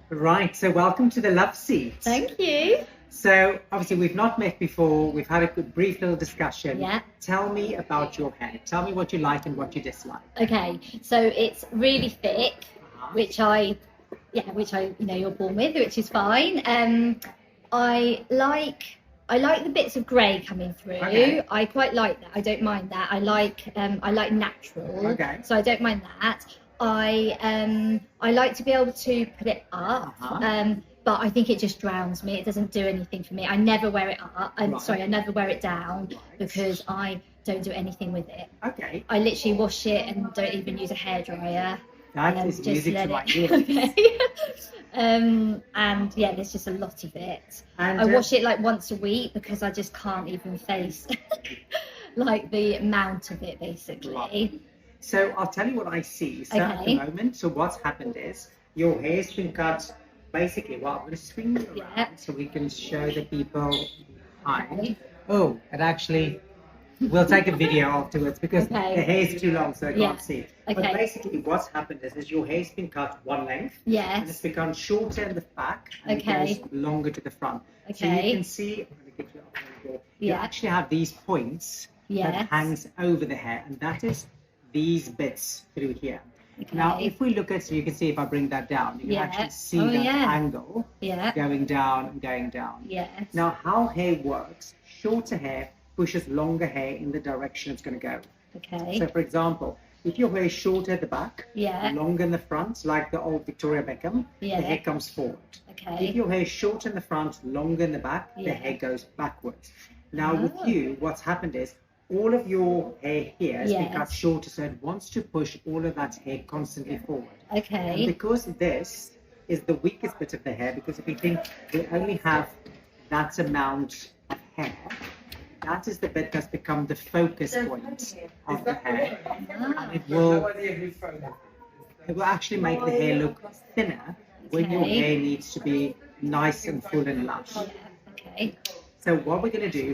Right, so welcome to the Love Seat. Thank you. So obviously we've not met before. We've had a good, brief little discussion. Yeah. Tell me about your hair. Tell me what you like and what you dislike. Okay, so it's really thick, which you're born with, which is fine. I like the bits of grey coming through. Okay. I quite like that. I don't mind that. I like natural. Okay. So I don't mind that. I like to be able to put it up. But I think it just drowns me. It doesn't do anything for me. I never wear it up. I never wear it down because I don't do anything with it. Okay. I literally wash it and don't even use a hairdryer. That is just music let to my it. ears. Okay. And yeah, there's just a lot of it. And, I wash it like once a week because I just can't even face like the amount of it, basically. Right. So I'll tell you what I see. So at the moment, so what's happened is your hair's been cut. Basically, well, I'm going to swing it around so we can show the people. Hi. Oh, it actually. We'll take a video afterwards because the hair is too long, so I can't see. But basically, what's happened is your hair's been cut one length. Yes. And it's become shorter in the back and it goes longer to the front. So you can see. I'm going to get you up on the door. You actually have these points that hangs over the hair, and that is these bits through here. Now, if we look at, so you can see if I bring that down, you can actually see that angle going down and going down. Yes. Now, how hair works, shorter hair pushes longer hair in the direction it's going to go. Okay. So, for example, if your hair is shorter at the back, longer in the front, like the old Victoria Beckham, the hair comes forward. Okay. If your hair is shorter in the front, longer in the back, the hair goes backwards. Now, with you, what's happened is, all of your hair here has been cut shorter, so it wants to push all of that hair constantly forward. Okay. And because this is the weakest bit of the hair, because if you think we only have that amount of hair, that is the bit that's become the focus point of the hair. And it will actually make the hair look thinner when your hair needs to be nice and full and lush. Okay. So what we're going to do,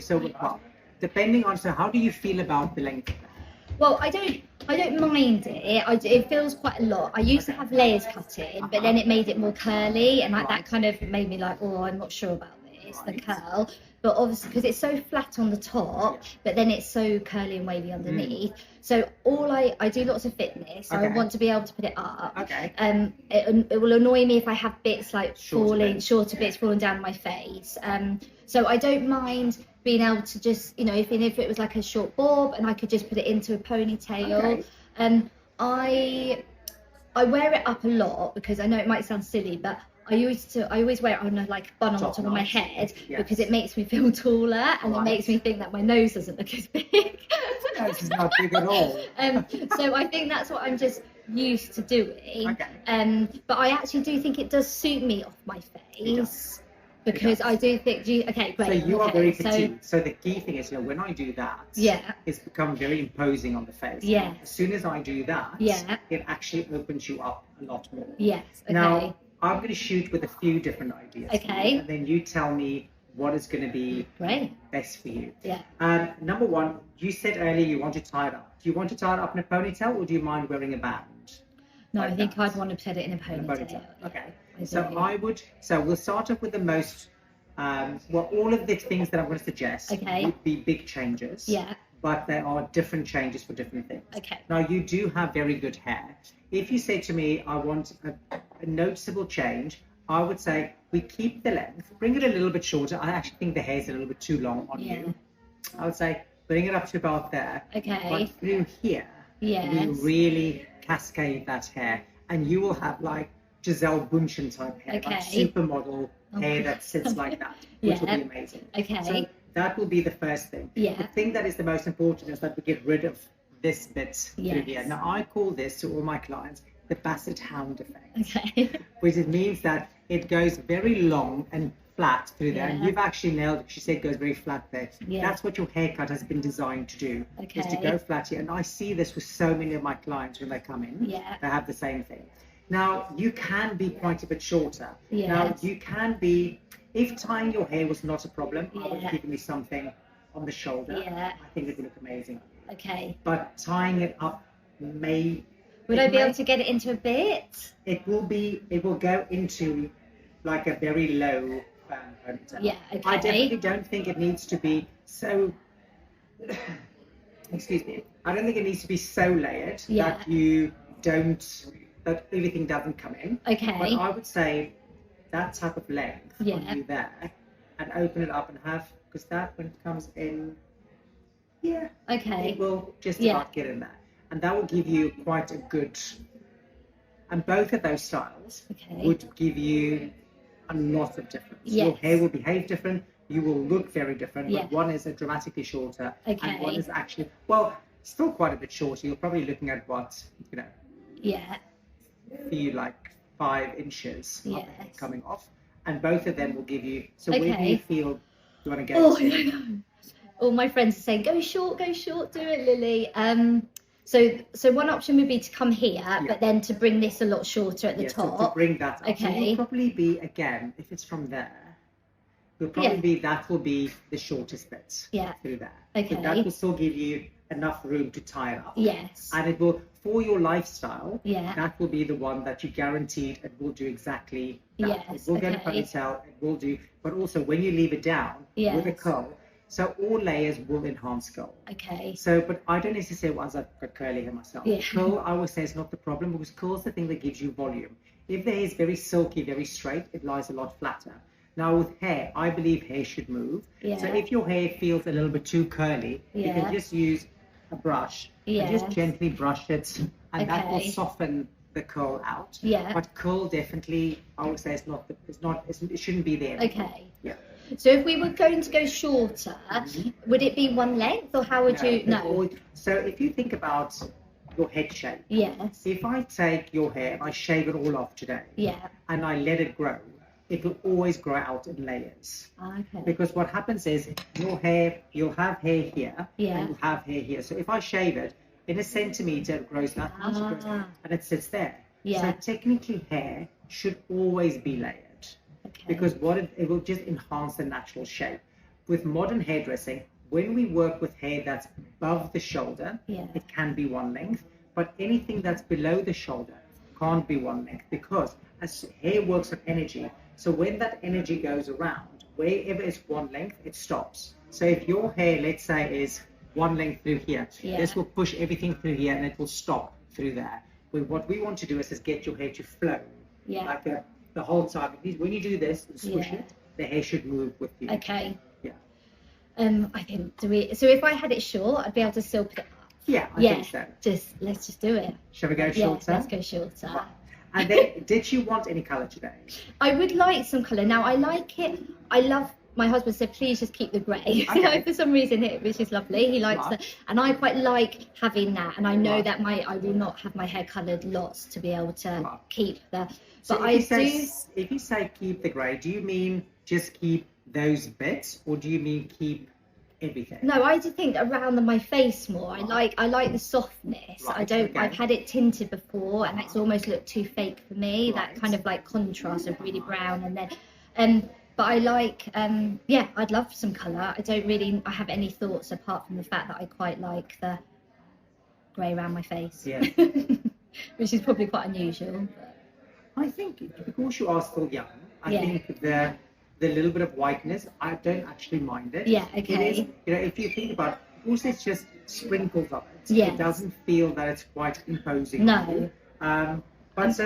depending on, so how do you feel about the length of the hair? Well, I don't mind it. It feels quite a lot. I used to have layers cut in, but then it made it more curly, and that kind of made me like, oh, I'm not sure about this, the curl. But obviously, because it's so flat on the top, but then it's so curly and wavy underneath. So I do lots of fitness. So I want to be able to put it up. Okay. It will annoy me if I have bits like shorter bits falling down my face. So I don't mind being able to just, even if it was like a short bob and I could just put it into a ponytail. I wear it up a lot because I know it might sound silly, but I always wear it on a like bun on the top of my head because it makes me feel taller and it makes me think that my nose doesn't look as big. This is not big at all. So I think that's what I'm just used to doing. But I actually do think it does suit me off my face. Because I do think, great. So you are very petite. So the key thing is, when I do that, it's become very imposing on the face. Yeah. As soon as I do that, it actually opens you up a lot more. Yes. Okay. Now, I'm going to shoot with a few different ideas. Okay. And then you tell me what is going to be best for you. Yeah. Number one, you said earlier you want to tie it up. Do you want to tie it up in a ponytail or do you mind wearing a band? No, I think I'd want to put it in a ponytail. Okay. So we'll start off with the most, all of the things that I'm going to suggest would be big changes. Yeah. But there are different changes for different things. Okay. Now, you do have very good hair. If you say to me, I want a noticeable change, I would say we keep the length, bring it a little bit shorter. I actually think the hair is a little bit too long on you. I would say bring it up to about there. Okay. But through here, we really cascade that hair. And you will have like Giselle Bundchen type hair, like supermodel hair that sits like that, which will be amazing. Okay. So that will be the first thing. Yeah. The thing that is the most important is that we get rid of this bit through here. Now, I call this to all my clients the basset hound effect, which it means that it goes very long and flat through there. And you've actually nailed it. She said it goes very flat there. That's what your haircut has been designed to do, is to go flat here. And I see this with so many of my clients when they come in. They have the same thing. Now, you can be quite a bit shorter. Now, you can be, if tying your hair was not a problem, I would have given you something on the shoulder. I think it would look amazing. Okay. But tying it up may... Would I be able to get it into a bit? It will go into like a very low ponytail. Yeah, okay. I definitely don't think it needs to be so. Excuse me. I don't think it needs to be so layered that that everything doesn't come in. Okay. But I would say that type of length on you there, and open it up and have, because that when it comes in, it will just about get in there, and that will give you quite a good. And both of those styles would give you a lot of difference. Yes. Your hair will behave different. You will look very different. But one is a dramatically shorter, and one is actually still quite a bit shorter. You're probably looking at for you like 5 inches coming off, and both of them will give you. So where do you feel you want to go to? All my friends are saying, go short, do it, Lily. So one option would be to come here, but then to bring this a lot shorter at the top. So to bring that up. So you'll probably be, again, if it's from there, it'll probably be, that will be the shortest bit through there. Okay. But that will still give you enough room to tie it up. Yes. And it will, for your lifestyle, that will be the one that you guaranteed it will do exactly that. Yes. It will get a ponytail, it will do, but also when you leave it down with a curl, so all layers will enhance curl. Okay. So, but I don't necessarily, once I've got curly hair myself, curl, I always say, is not the problem, because curl is the thing that gives you volume. If the hair is very silky, very straight, it lies a lot flatter. Now with hair, I believe hair should move. Yeah. So if your hair feels a little bit too curly, you can just use a brush and just gently brush it, and that will soften the curl out. Yeah. But curl definitely, I would say, it shouldn't be there. Okay. Yeah. So if we were going to go shorter, would it be one length, or how would you? No. So if you think about your head shape. Yes. If I take your hair and I shave it all off today. And I let it grow, it will always grow out in layers. Okay. Because what happens is your hair, you'll have hair here, and you'll have hair here. So if I shave it, in a centimeter, it grows that much, and it sits there. So technically, hair should always be layered. Because it will just enhance the natural shape. With modern hairdressing, when we work with hair that's above the shoulder, it can be one length, but anything that's below the shoulder can't be one length, because as hair works on energy, so when that energy goes around, wherever it's one length, it stops. So if your hair, let's say, is one length through here, this will push everything through here and it will stop through there. What we want to do is get your hair to flow, like the whole time. When you do this and squish it, the hair should move with you. Okay. Yeah. I think so if I had it short, I'd be able to still put it up. Yeah, I think so. Let's just do it. Shall we go shorter? Let's go shorter. Right. And then, did you want any colour today? I would like some colour. Now, I like it. I love. My husband said, please just keep the grey. Okay. For some reason, which is lovely. He likes that, and I quite like having that. And I know that I will not have my hair coloured lots to be able to keep the. So but if you say keep the grey, do you mean just keep those bits, or do you mean keep everything? No, I do think around my face more. I like the softness. I don't. I've had it tinted before, and it's almost looked too fake for me. That kind of like contrast of really brown, and then but I like I'd love some colour. I have any thoughts apart from the fact that I quite like the grey around my face. Yeah. Which is probably quite unusual. I think because you are still young, I think the little bit of whiteness, I don't actually mind it. Yeah, okay. It is, if you think about it, also it's just sprinkles of it. It doesn't feel that it's quite imposing. No. But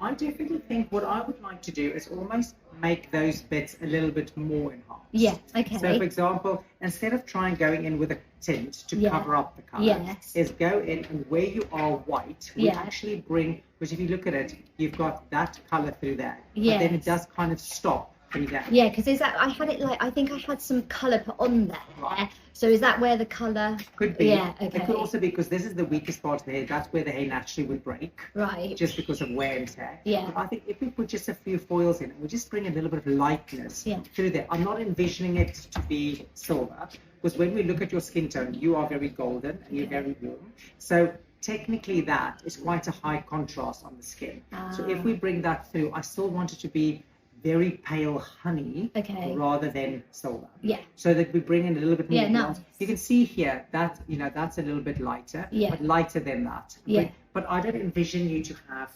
I definitely think what I would like to do is almost make those bits a little bit more enhanced. Yeah, okay. So, for example, instead of going in with a tint to cover up the colour, is go in and where you are white, we actually bring, because if you look at it, you've got that colour through there. But then it does kind of stop through there. Yeah, because I had it I think I had some colour put on there. Right. So is that where the colour? Could be. Yeah, okay. It could also be because this is the weakest part of the hair. That's where the hair naturally would break. Right. Just because of wear and tear. Yeah. But I think if we put just a few foils in, we just bring a little bit of lightness through there. I'm not envisioning it to be silver, because when we look at your skin tone, you are very golden and you're very warm. So technically that is quite a high contrast on the skin. So if we bring that through, I still want it to be very pale honey rather than silver. Yeah. So that we bring in a little bit more nuance. You can see here that that's a little bit lighter, but lighter than that. Yeah. But I don't envision you to have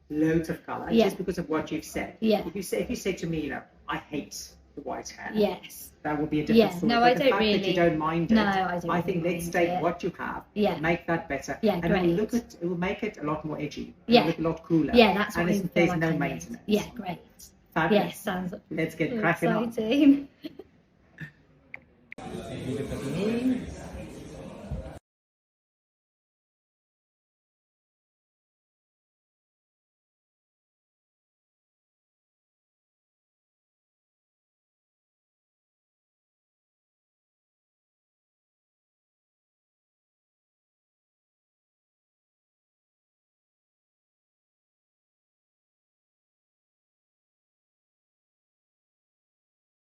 loads of colour just because of what you've said. Yeah. If you say to me, I hate the white hair. Yes. That will be a different story. No, but I the don't fact really. that you don't mind it. No, I don't. I think really let's take it. what you have. Make that better. Yeah, and great. it will make it a lot more edgy. Yeah. It'll look a lot cooler. Yeah, that's what and there's no maintenance. Yeah, great. Fabulous. Yes, sounds. Let's get cracking on. Exciting. Look at me.